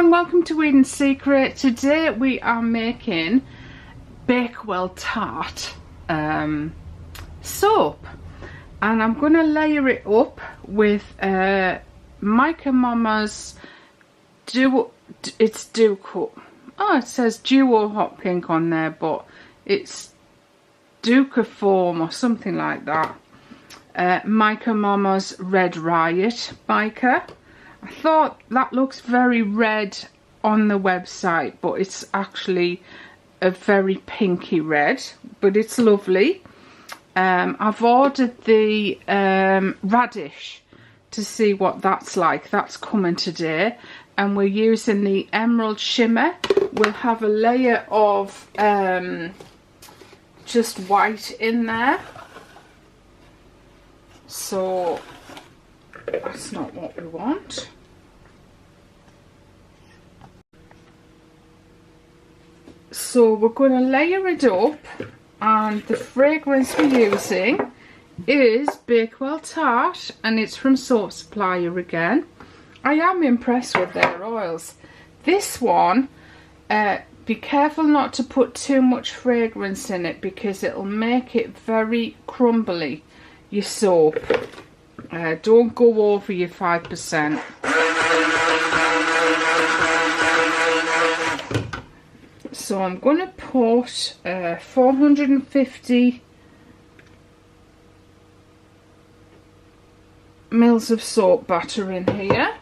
everyone, welcome to Eden's Secret. Today we are making Bakewell Tart soap, and I'm going to layer it up with Micah Mama's Duo. It's Duo. Oh, it says Duo Hot Pink on there, but it's Duca Foam or something like that. Micah Mama's Red Riot Micah. I thought that looks very red on the website, but it's actually a very pinky red, but it's lovely. I've ordered the radish to see what that's like. That's coming today, and we're using the emerald shimmer. We'll have a layer of just white in there, so that's not what we want. So we're going to layer it up, and the fragrance we're using is Bakewell Tart, and it's from Soap Supplier again. I am impressed with their oils. This one, be careful not to put too much fragrance in it because it'll make it very crumbly, your soap. Don't go over your 5%. So I'm going to put 450 mils of soap butter in here,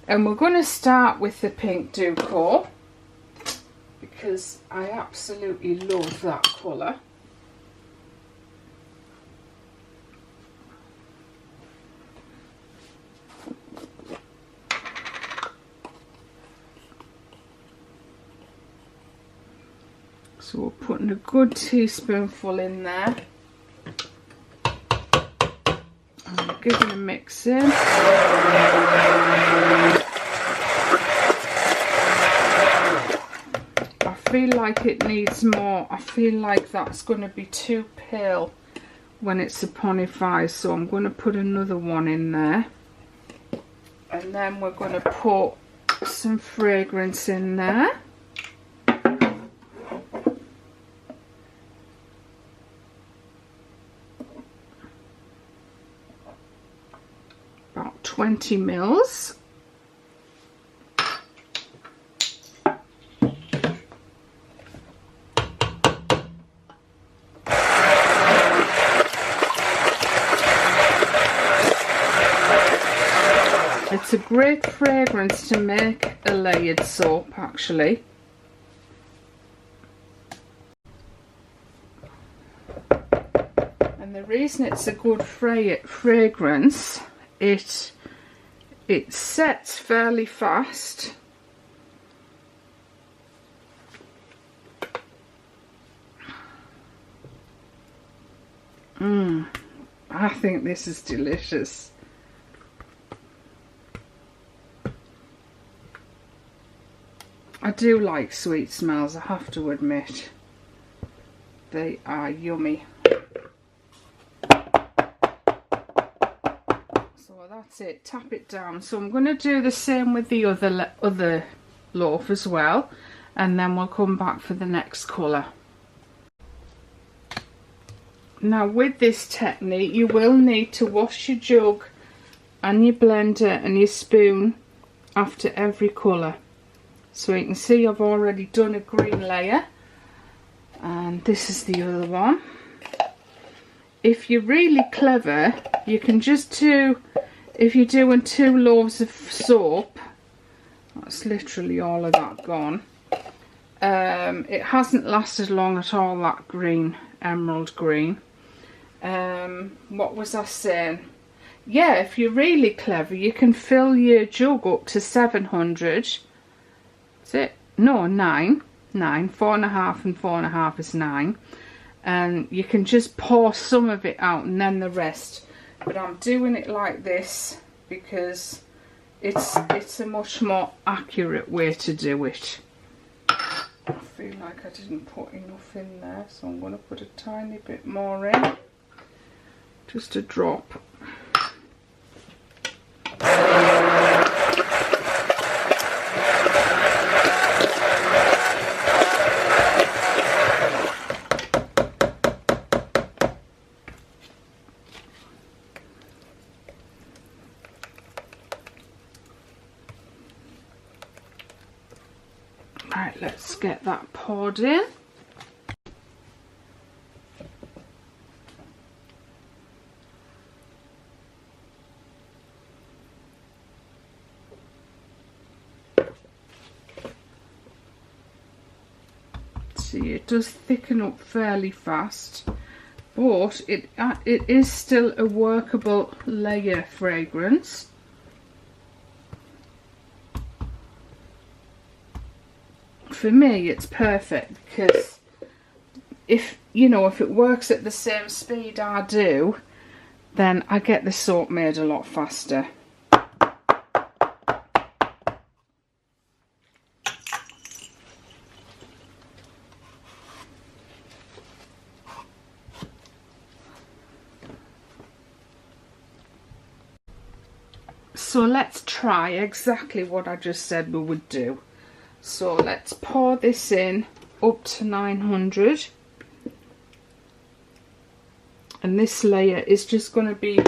and we're going to start with the pink Duco because I absolutely love that colour. So we're putting a good teaspoonful in there, and we're giving a mix in. I feel like it needs more. I feel like that's going to be too pale when it's saponifies, so I'm going to put another one in there, and then we're going to put some fragrance in there. About 20 mils. It's a great fragrance to make a layered soap, actually. And the reason it's a good fragrance, it sets fairly fast. I think this is delicious. I do like sweet smells, I have to admit. They are yummy. So that's it, tap it down. So I'm going to do the same with the other loaf as well, and then we'll come back for the next colour. Now with this technique you will need to wash your jug and your blender and your spoon after every colour. So you can see I've already done a green layer, and this is the other one. If you're really clever, you can just do, if you're doing 2 loaves of soap, that's literally all of that gone. It hasn't lasted long at all, that green, emerald green. What was I saying? Yeah, if you're really clever, you can fill your jug up to 700. Is it? No, 9. 4.5 and 4.5 is 9. And you can just pour some of it out and then the rest. But I'm doing it like this because it's a much more accurate way to do it. I feel like I didn't put enough in there, so I'm going to put a tiny bit more in. Just a drop. poured in. See, it does thicken up fairly fast, but it is still a workable layer fragrance. For me, it's perfect because if it works at the same speed I do, then I get the soap made a lot faster. So let's try exactly what I just said we would do. So let's pour this in up to 900, and this layer is just going to be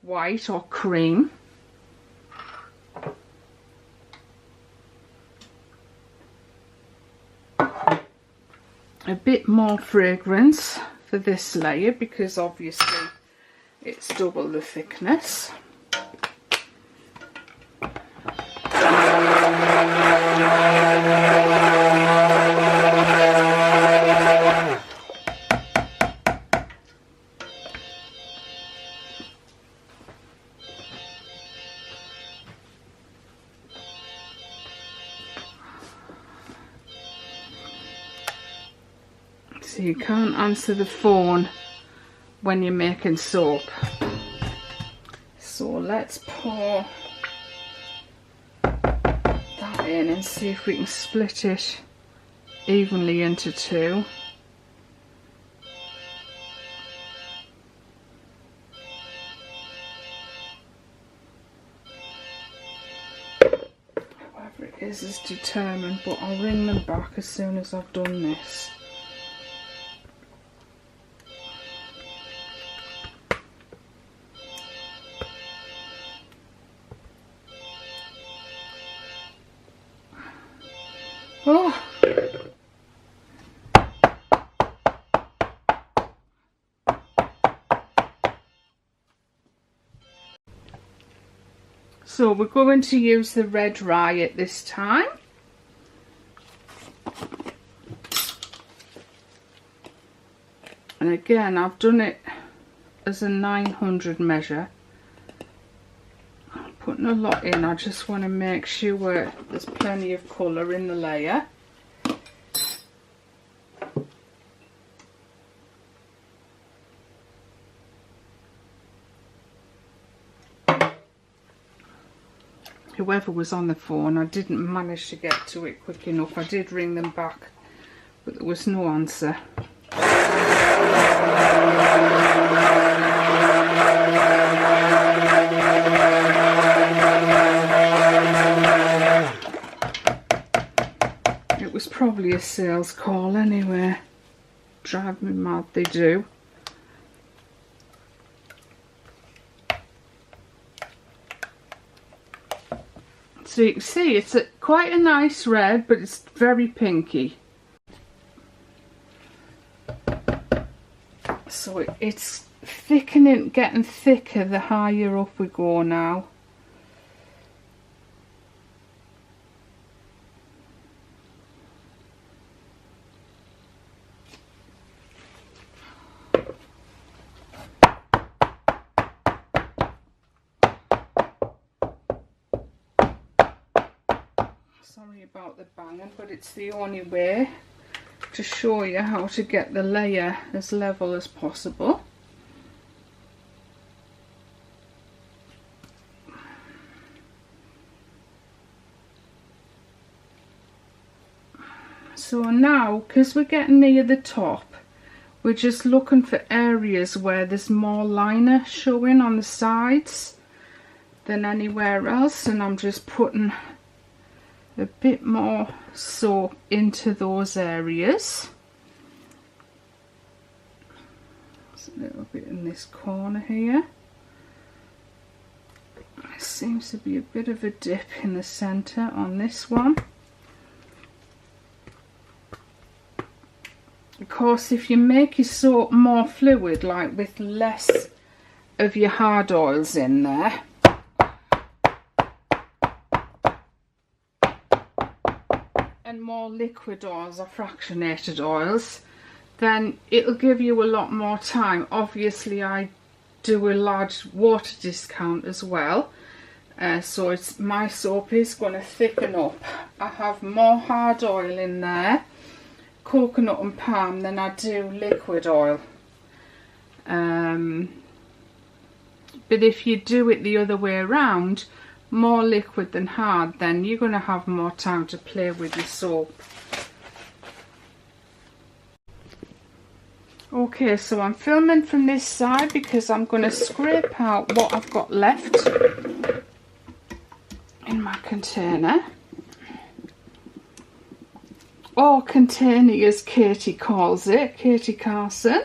white or cream. A bit more fragrance for this layer because obviously it's double the thickness. So you can't answer the phone when you're making soap. So let's pour that in and see if we can split it evenly into two. Whoever it is determined, but I'll ring them back as soon as I've done this. Oh. So we're going to use the red rye at this time. And again, I've done it as a 900 measure. I'm putting a lot in, I just want to make sure there's plenty of colour in the layer. Whoever was on the phone, I didn't manage to get to it quick enough. I did ring them back, but there was no answer. It was probably a sales call anyway. Drive me mad, they do. So you can see it's quite a nice red, but it's very pinky. So it's thickening, getting thicker the higher up we go now. Sorry about the banging, but it's the only way to show you how to get the layer as level as possible. So now, because we're getting near the top, we're just looking for areas where there's more liner showing on the sides than anywhere else, and I'm just putting a bit more soap into those areas. There's a little bit in this corner here. There seems to be a bit of a dip in the centre on this one. Of course, if you make your soap more fluid, like with less of your hard oils in there, and more liquid oils or fractionated oils, then it'll give you a lot more time. Obviously I do a large water discount as well, so my soap is going to thicken up. I have more hard oil in there, coconut and palm, than I do liquid oil. But if you do it the other way around, more liquid than hard, then you're going to have more time to play with your soap. Okay, so I'm filming from this side because I'm going to scrape out what I've got left in my container. Or container as Katie calls it, Katie Carson.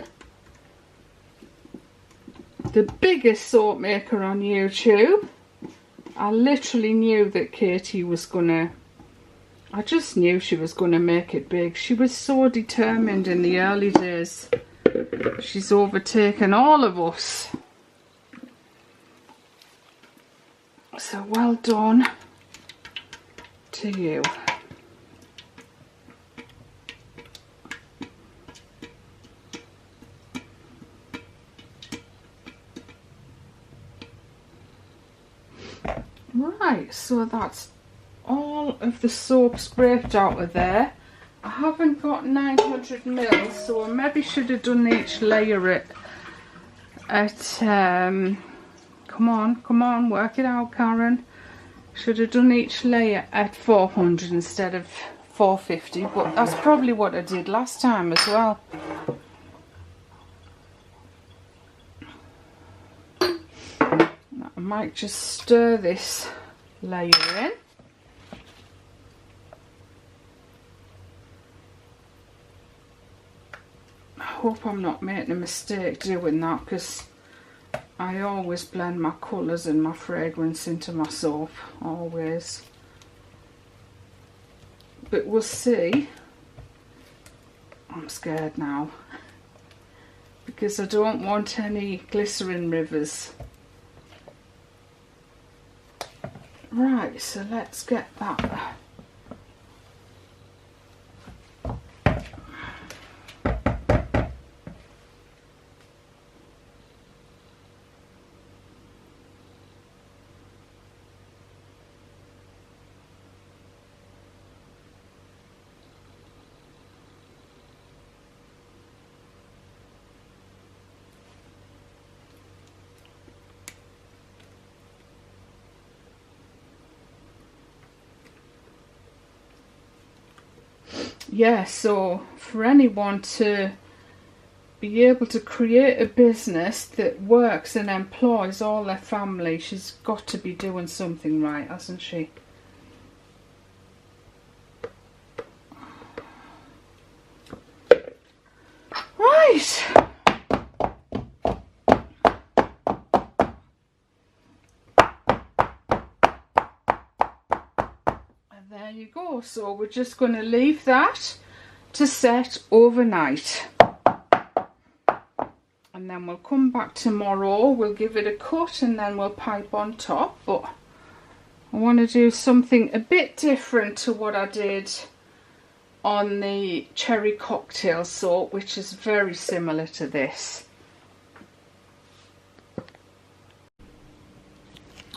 The biggest soap maker on YouTube. I literally knew that Katie was gonna, I just knew she was gonna make it big. She was so determined in the early days. She's overtaken all of us. So well done to you. Right, so that's all of the soap scraped out of there. I haven't got 900 ml, so I maybe should have done each layer at come on, work it out, Karen. Should have done each layer at 400 instead of 450, but that's probably what I did last time as well. I might just stir this layer in. I hope I'm not making a mistake doing that, because I always blend my colours and my fragrance into my soap, always. But we'll see. I'm scared now, because I don't want any glycerin rivers. Right, so let's get that. Yeah, so for anyone to be able to create a business that works and employs all their family, she's got to be doing something right, hasn't she? Right. There you go. So we're just going to leave that to set overnight, and then we'll come back tomorrow, we'll give it a cut, and then we'll pipe on top. But I want to do something a bit different to what I did on the cherry cocktail soap, which is very similar to this.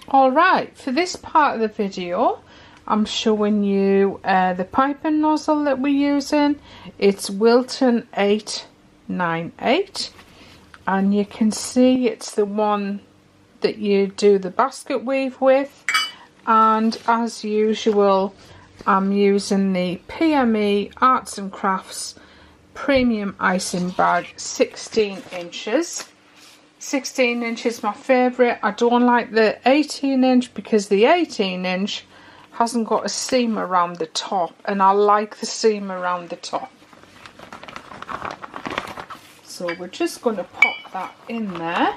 Alright, for this part of the video I'm showing you the piping nozzle that we're using. It's Wilton 898, and you can see it's the one that you do the basket weave with, and as usual I'm using the PME Arts and Crafts Premium Icing Bag, 16 inches. 16 inches my favourite. I don't like the 18 inch because the 18 inch hasn't got a seam around the top, and I like the seam around the top. So we're just going to pop that in there.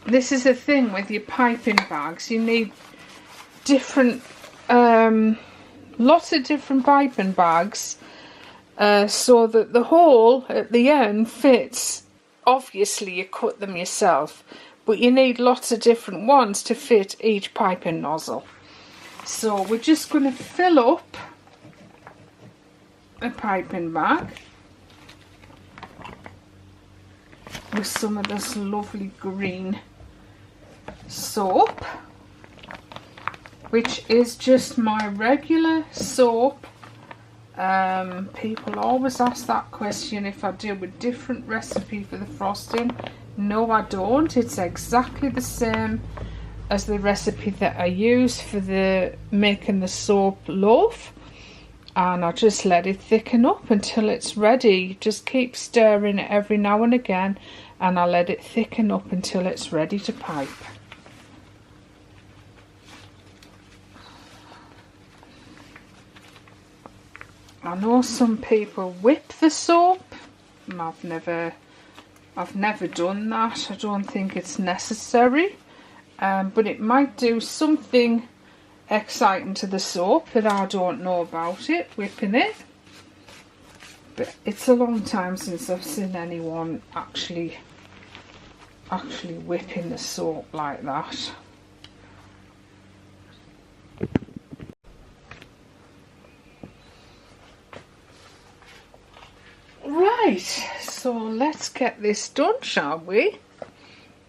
This is the thing with your piping bags, you need different lots of different piping bags so that the hole at the end fits. Obviously you cut them yourself, but you need lots of different ones to fit each piping nozzle. So we're just going to fill up a piping bag with some of this lovely green soap, which is just my regular soap. People always ask that question if I do a different recipe for the frosting. No, I don't. It's exactly the same as the recipe that I use for making the soap loaf, and I just let it thicken up until it's ready. Just keep stirring it every now and again, and I let it thicken up until it's ready to pipe. I know some people whip the soap, and I've never done that. I don't think it's necessary, but it might do something exciting to the soap that I don't know about it, whipping it. But it's a long time since I've seen anyone actually whipping the soap like that. Right, so let's get this done, shall we?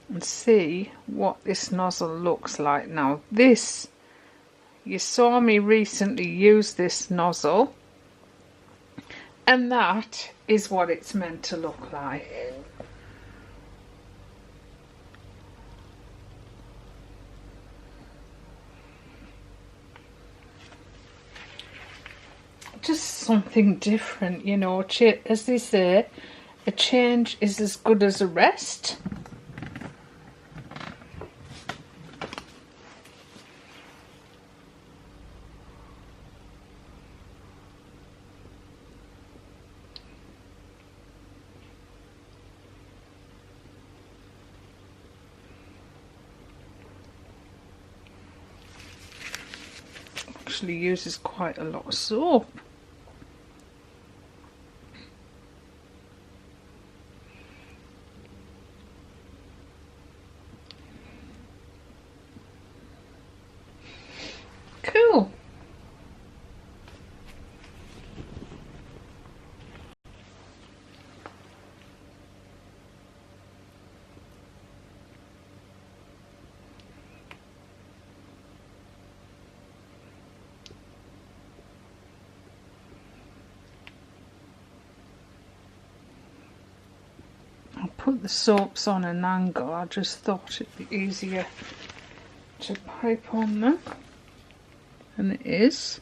And see what this nozzle looks like. Now this, you saw me recently use this nozzle, and that is what it's meant to look like. Just something different, you know. As they say, a change is as good as a rest. Actually uses quite a lot of soap. Cool. I'll put the soaps on an angle. I just thought it'd be easier to pipe on them. And it is.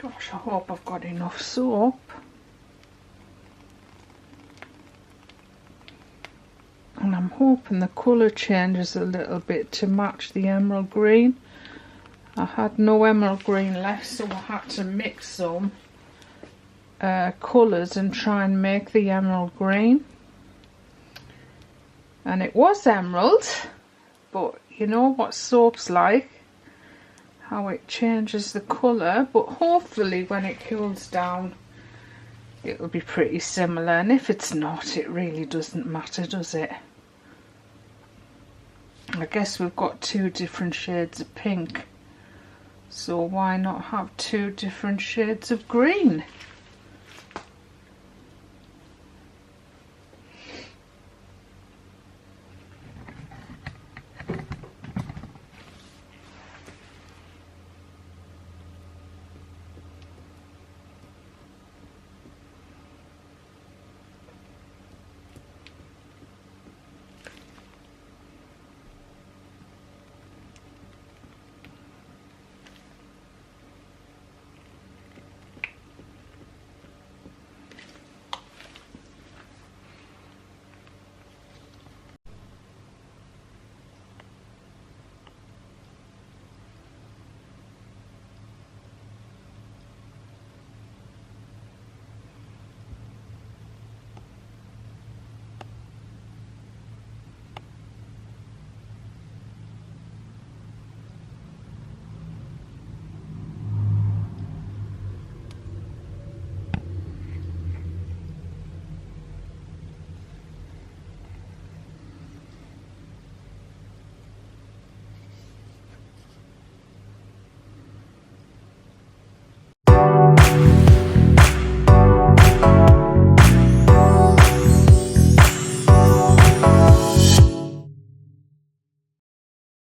Gosh, I hope I've got enough soap. And I'm hoping the colour changes a little bit to match the emerald green. I had no emerald green left, so I had to mix some colours and try and make the emerald green. And it was emerald, but you know what soap's like, how it changes the colour. But hopefully when it cools down it'll be pretty similar, and if it's not, it really doesn't matter, does it? I guess we've got two different shades of pink, so why not have two different shades of green?